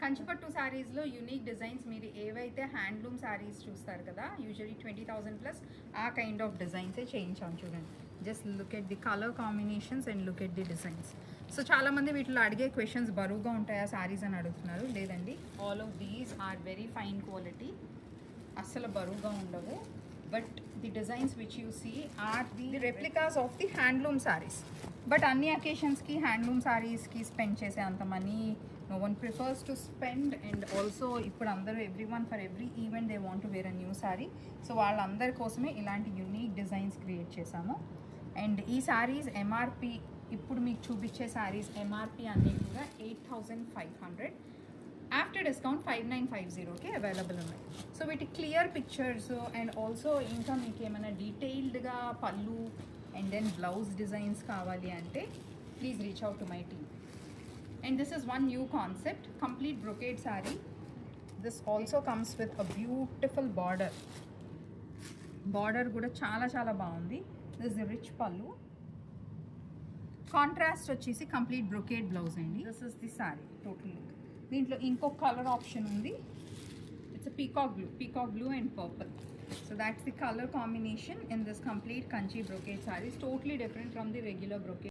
కంచిపట్టు శారీస్లో unique designs మీరు ఏవైతే హ్యాండ్లూమ్ శారీస్ చూస్తారు కదా యూజువలీ 20,000 ప్లస్ ఆ కైండ్ ఆఫ్ డిజైన్సే చేయించాం చూడండి. Just look at the colour combinations and look at the designs. So చాలామంది వీటిలో అడిగే క్వశ్చన్స్ బరువుగా ఉంటాయా శారీస్ అని అడుగుతున్నారు. లేదండి, all of these are very fine quality, అస్సలు బరువుగా ఉండవు. But the designs which you see are the replicas of the handloom saris. బట్ అన్ని అకేషన్స్కి హ్యాండ్లూమ్ శారీస్కి స్పెండ్ చేసే అంత money no one prefers to spend. And also ఇప్పుడు అందరూ everyone for every event they want to wear a new sari. So వాళ్ళందరి కోసమే ఇలాంటి యూనిక్ డిజైన్స్ క్రియేట్ చేశాము. అండ్ ఈ శారీస్ ఎంఆర్పి, ఇప్పుడు మీకు చూపించే శారీస్ ఎంఆర్పి అన్నీ కూడా 8,500, ఆఫ్టర్ డిస్కౌంట్ 5,950కి అవైలబుల్ ఉన్నాయి. సో వీటి క్లియర్ పిక్చర్స్ అండ్ ఆల్సో ఇంకా మీకు ఏమైనా డీటెయిల్డ్గా పళ్ళు అండ్ దెన్ బ్లౌజ్ డిజైన్స్ కావాలి అంటే please reach out to my team. And this is one new concept, complete brocade saree. This also comes with a beautiful border. Border kuda చాలా బాగుంది. This is the rich pallu. Contrast వచ్చేసి complete brocade blouse అండి. This is the saree total look. దీంట్లో ఇంకో colour option ఉంది. It's a peacock blue and purple. So that's the color combination in this complete Kanchi brocade saree. It's totally different from the regular brocade.